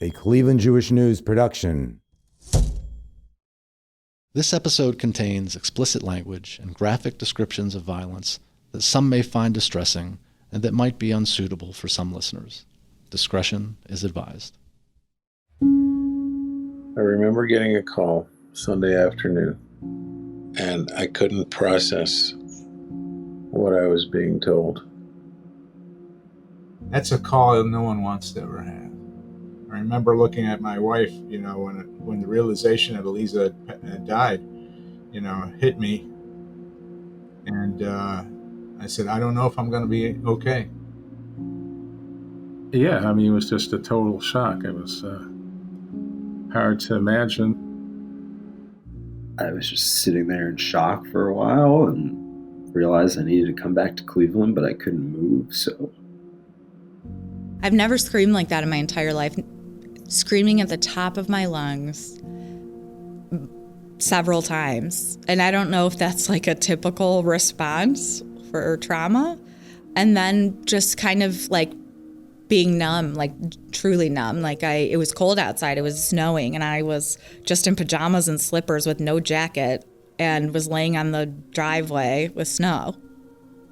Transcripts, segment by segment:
a Cleveland Jewish News production. This episode contains explicit language and graphic descriptions of violence that some may find distressing and that might be unsuitable for some listeners. Discretion is advised. I remember getting a call Sunday afternoon, and I couldn't process what I was being told. That's a call no one wants to ever have. I remember looking at my wife, when the realization that Aliza had died, hit me. And I said, I don't know if I'm going to be okay. Yeah, it was just a total shock. It was hard to imagine. I was just sitting there in shock for a while and realized I needed to come back to Cleveland, but I couldn't move, so. I've never screamed like that in my entire life. Screaming at the top of my lungs several times. And I don't know if that's like a typical response for trauma. And then just kind of like being numb, like truly numb. It was cold outside, it was snowing, and I was just in pajamas and slippers with no jacket and was laying on the driveway with snow.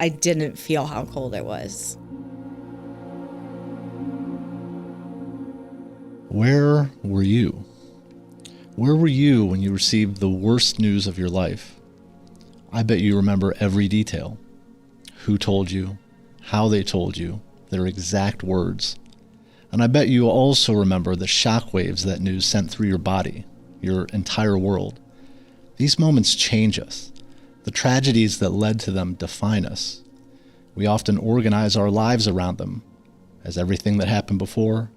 I didn't feel how cold it was. Where were you? Where were you when you received the worst news of your life? I bet you remember every detail. Who told you, how they told you, their exact words. And I bet you also remember the shockwaves that news sent through your body, your entire world. These moments change us. The tragedies that led to them define us. We often organize our lives around them as everything that happened before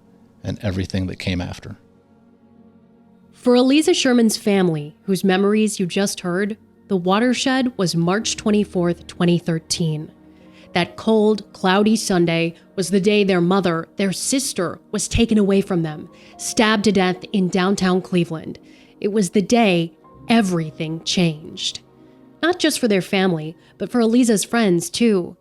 and everything that came after. For Aliza Sherman's family, whose memories you just heard, the watershed was March 24th, 2013. That cold, cloudy Sunday was the day their mother, their sister, was taken away from them, stabbed to death in downtown Cleveland. It was the day everything changed. Not just for their family, but for Aliza's friends, too.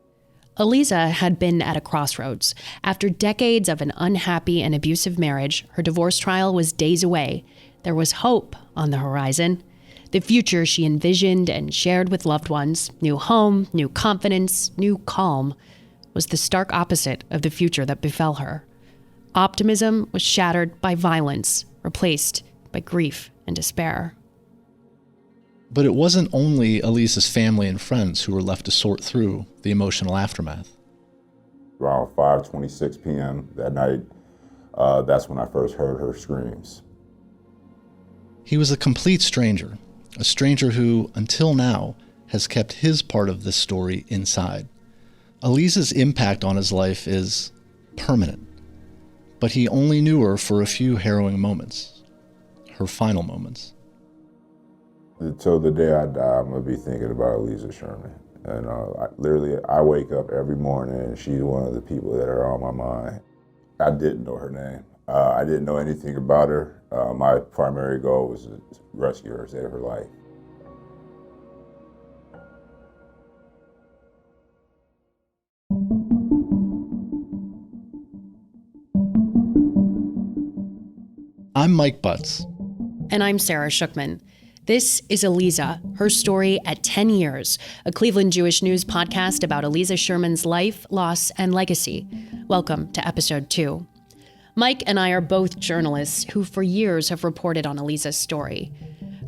Aliza had been at a crossroads. After decades of an unhappy and abusive marriage, her divorce trial was days away. There was hope on the horizon. The future she envisioned and shared with loved ones, new home, new confidence, new calm, was the stark opposite of the future that befell her. Optimism was shattered by violence, replaced by grief and despair. But it wasn't only Aliza's family and friends who were left to sort through the emotional aftermath. Around 5:26 p.m. that night, that's when I first heard her screams. He was a complete stranger, a stranger who, until now, has kept his part of this story inside. Aliza's impact on his life is permanent, but he only knew her for a few harrowing moments, her final moments. Until the day I die, I'm gonna be thinking about Aliza Sherman. And I wake up every morning and she's one of the people that are on my mind. I didn't know her name. I didn't know anything about her. My primary goal was to rescue her, save her life. I'm Mike Butts. And I'm Sarah Shookman. This is Aliza, her story at 10 years, a Cleveland Jewish News podcast about Aliza Sherman's life, loss, and legacy. Welcome to episode 2. Mike and I are both journalists who for years have reported on Aliza's story.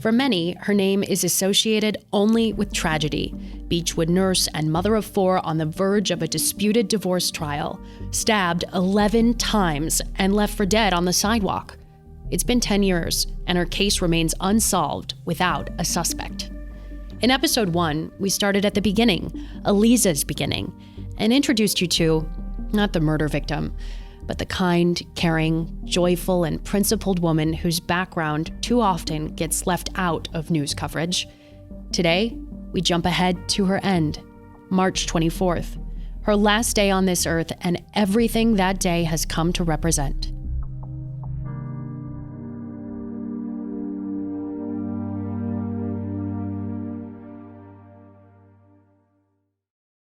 For many, her name is associated only with tragedy. Beechwood nurse and mother of 4 on the verge of a disputed divorce trial, stabbed 11 times and left for dead on the sidewalk. It's been 10 years, and her case remains unsolved without a suspect. In episode 1, we started at the beginning, Aliza's beginning, and introduced you to, not the murder victim, but the kind, caring, joyful, and principled woman whose background too often gets left out of news coverage. Today, we jump ahead to her end, March 24th, her last day on this earth, and everything that day has come to represent.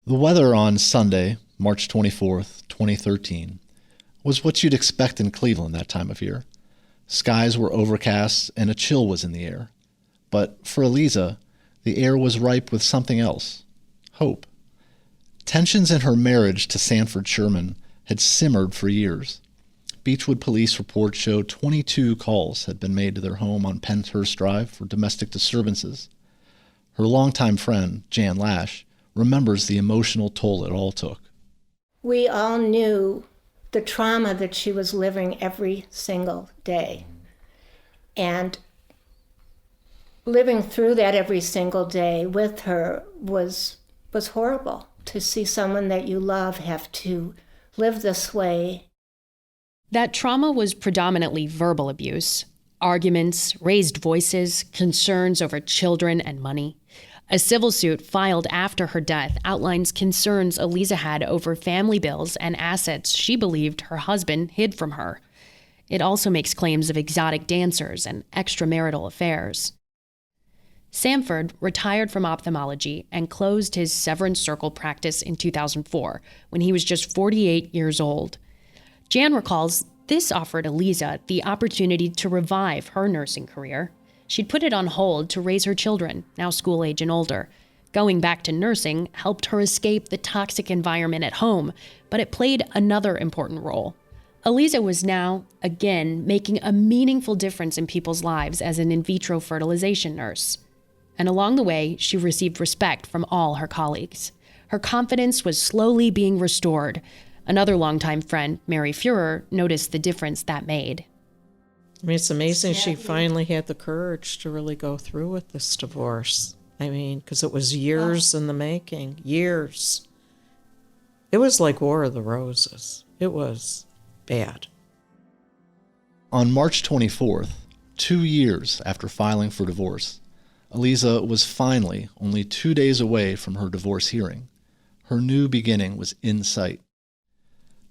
The weather on Sunday, March 24th, 2013, was what you'd expect in Cleveland that time of year. Skies were overcast and a chill was in the air. But for Aliza, the air was ripe with something else: hope. Tensions in her marriage to Sanford Sherman had simmered for years. Beechwood police reports showed 22 calls had been made to their home on Penshurst Drive for domestic disturbances. Her longtime friend, Jan Lash, remembers the emotional toll it all took. We all knew the trauma that she was living every single day. And living through that every single day with her was horrible. To see someone that you love have to live this way. That trauma was predominantly verbal abuse, arguments, raised voices, concerns over children and money. A civil suit filed after her death outlines concerns Aliza had over family bills and assets she believed her husband hid from her. It also makes claims of exotic dancers and extramarital affairs. Sanford retired from ophthalmology and closed his Severance Circle practice in 2004 when he was just 48 years old. Jan recalls this offered Aliza the opportunity to revive her nursing career. She'd put it on hold to raise her children, now school age and older. Going back to nursing helped her escape the toxic environment at home, but it played another important role. Aliza was now, again, making a meaningful difference in people's lives as an in vitro fertilization nurse. And along the way, she received respect from all her colleagues. Her confidence was slowly being restored. Another longtime friend, Mary Fuhrer, noticed the difference that made. I mean, it's amazing she finally had the courage to really go through with this divorce. I mean, because it was years in the making, years. It was like War of the Roses. It was bad. On March 24th, 2 years after filing for divorce, Aliza was finally only 2 days away from her divorce hearing. Her new beginning was in sight.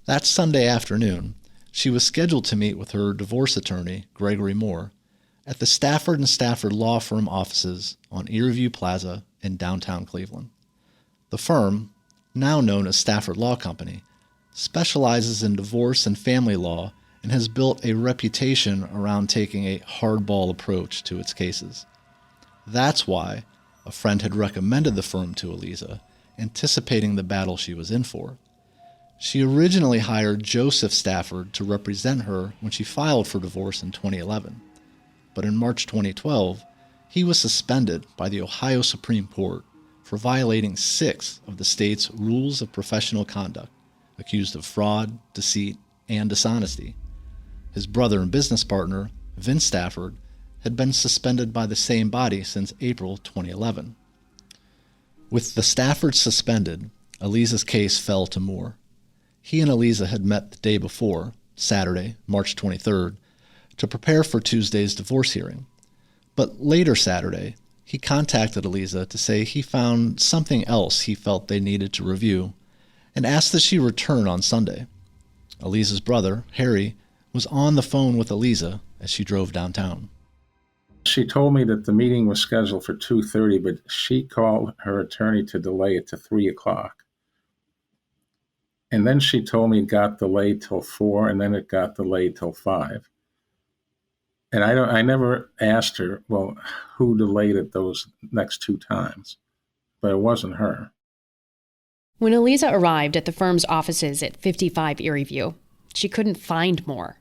That Sunday afternoon, she was scheduled to meet with her divorce attorney, Gregory Moore, at the Stafford & Stafford law firm offices on Erie Plaza in downtown Cleveland. The firm, now known as Stafford Law Company, specializes in divorce and family law and has built a reputation around taking a hardball approach to its cases. That's why a friend had recommended the firm to Aliza, anticipating the battle she was in for. She originally hired Joseph Stafford to represent her when she filed for divorce in 2011. But in March 2012, he was suspended by the Ohio Supreme Court for violating 6 of the state's rules of professional conduct, accused of fraud, deceit, and dishonesty. His brother and business partner, Vince Stafford, had been suspended by the same body since April 2011. With the Staffords suspended, Aliza's case fell to Moore. He and Aliza had met the day before, Saturday, March 23rd, to prepare for Tuesday's divorce hearing. But later Saturday, he contacted Aliza to say he found something else he felt they needed to review and asked that she return on Sunday. Aliza's brother, Harry, was on the phone with Aliza as she drove downtown. She told me that the meeting was scheduled for 2:30, but she called her attorney to delay it to 3 o'clock. And then she told me it got delayed till 4, and then it got delayed till 5. And I never asked her, well, who delayed it those next 2 times? But it wasn't her. When Aliza arrived at the firm's offices at 55 Erie View, she couldn't find Moore.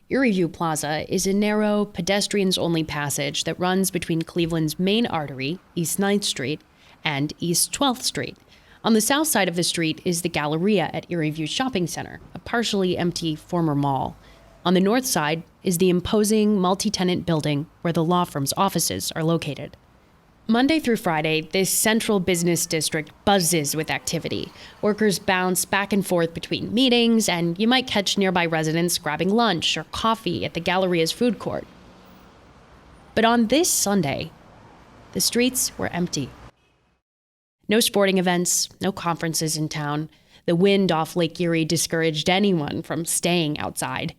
Erie View Plaza is a narrow, pedestrians-only passage that runs between Cleveland's main artery, East 9th Street, and East 12th Street. On the south side of the street is the Galleria at Erie View Shopping Center, a partially empty former mall. On the north side is the imposing multi-tenant building where the law firm's offices are located. Monday through Friday, this central business district buzzes with activity. Workers bounce back and forth between meetings, and you might catch nearby residents grabbing lunch or coffee at the Galleria's food court. But on this Sunday, the streets were empty. No sporting events, no conferences in town. The wind off Lake Erie discouraged anyone from staying outside.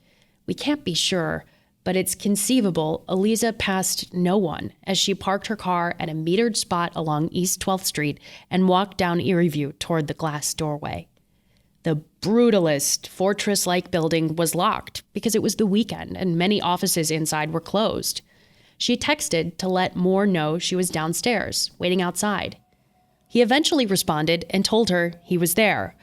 We can't be sure, but it's conceivable Aliza passed no one as she parked her car at a metered spot along East 12th Street and walked down Erie View toward the glass doorway. The brutalist fortress-like building was locked because it was the weekend and many offices inside were closed. She texted to let Moore know she was downstairs, waiting outside. He eventually responded and told her he was there.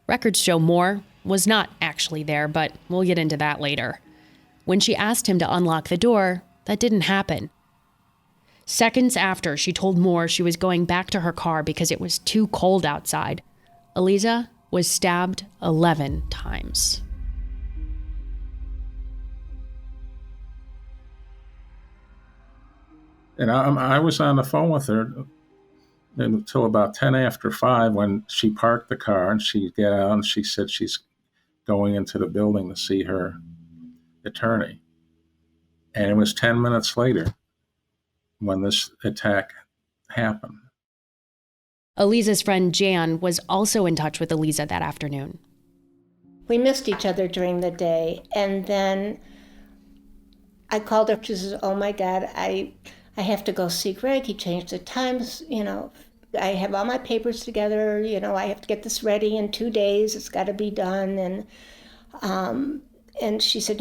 Records show Moore was not actually there, but we'll get into that later. When she asked him to unlock the door, that didn't happen. Seconds after, she told Moore she was going back to her car because it was too cold outside. Aliza was stabbed 11 times. And I was on the phone with her until about 10 after 5 when she parked the car and she got out and she said she's going into the building to see her attorney. And it was 10 minutes later when this attack happened. Aliza's friend Jan was also in touch with Aliza that afternoon. We missed each other during the day, and then I called her. She says, "Oh my God, I have to go see Greg. He changed the times, I have all my papers together, I have to get this ready in 2 days. It's got to be done." And she said,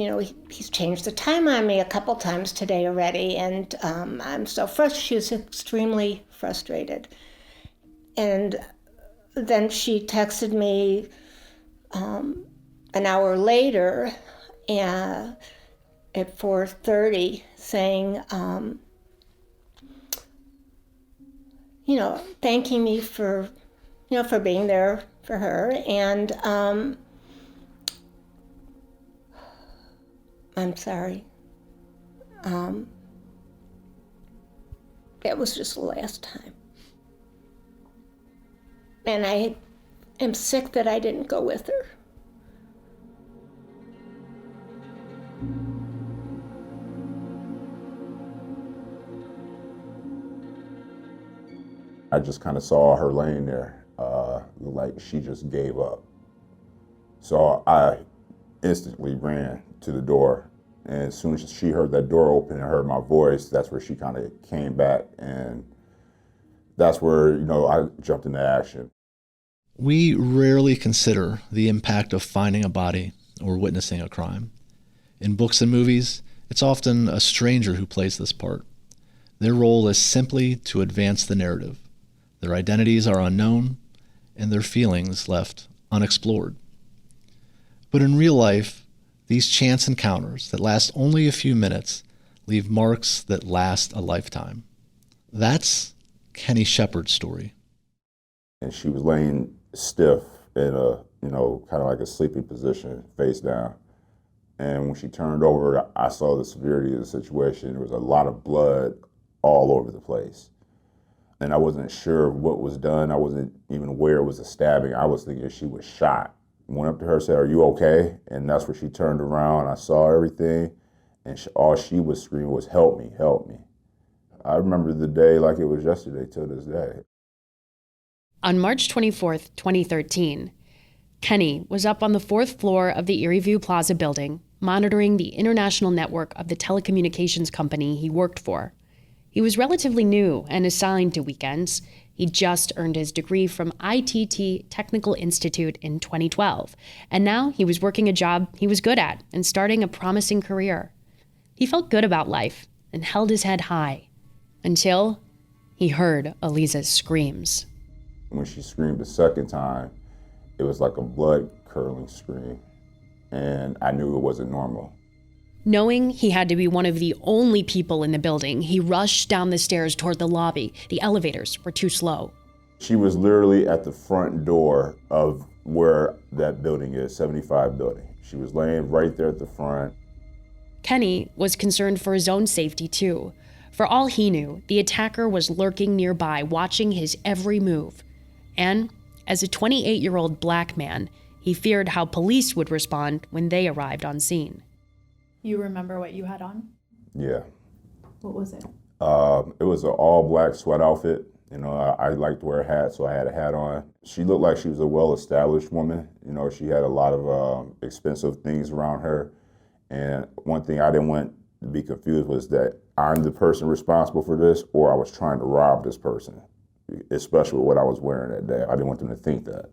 he's changed the time on me a couple times today already, and I'm so frustrated. She was extremely frustrated. And then she texted me an hour later at 4:30 saying, thanking me for being there for her. And I'm sorry. That was just the last time. And I am sick that I didn't go with her. I just kind of saw her laying there, like she just gave up. So I instantly ran to the door. And as soon as she heard that door open and heard my voice, that's where she kind of came back. And that's where, I jumped into action. We rarely consider the impact of finding a body or witnessing a crime. In books and movies, it's often a stranger who plays this part. Their role is simply to advance the narrative. Their identities are unknown, and their feelings left unexplored. But in real life, these chance encounters that last only a few minutes leave marks that last a lifetime. That's Kenny Shepard's story. And she was laying stiff in a, kind of like a sleeping position, face down. And when she turned over, I saw the severity of the situation. There was a lot of blood all over the place. And I wasn't sure what was done. I wasn't even aware it was a stabbing. I was thinking she was shot. Went up to her, said, "Are you okay?" And that's where she turned around. I saw everything, and all she was screaming was, "Help me, help me." I remember the day like it was yesterday till this day. On March 24th, 2013, Kenny was up on the 4th floor of the Erie View Plaza building, monitoring the international network of the telecommunications company he worked for. He was relatively new and assigned to weekends. He just earned his degree from ITT Technical Institute in 2012, and now he was working a job he was good at and starting a promising career. He felt good about life and held his head high until he heard Aliza's screams. When she screamed the second time, it was like a blood-curdling scream, and I knew it wasn't normal. Knowing he had to be one of the only people in the building, he rushed down the stairs toward the lobby. The elevators were too slow. She was literally at the front door of where that building is, 75 building. She was laying right there at the front. Kenny was concerned for his own safety, too. For all he knew, the attacker was lurking nearby, watching his every move. And as a 28-year-old black man, he feared how police would respond when they arrived on scene. You remember what you had on? Yeah. What was it? It was an all-black sweat outfit. I like to wear a hat, so I had a hat on. She looked like she was a well-established woman. She had a lot of expensive things around her. And one thing I didn't want to be confused was that I'm the person responsible for this, or I was trying to rob this person, especially with what I was wearing that day. I didn't want them to think that.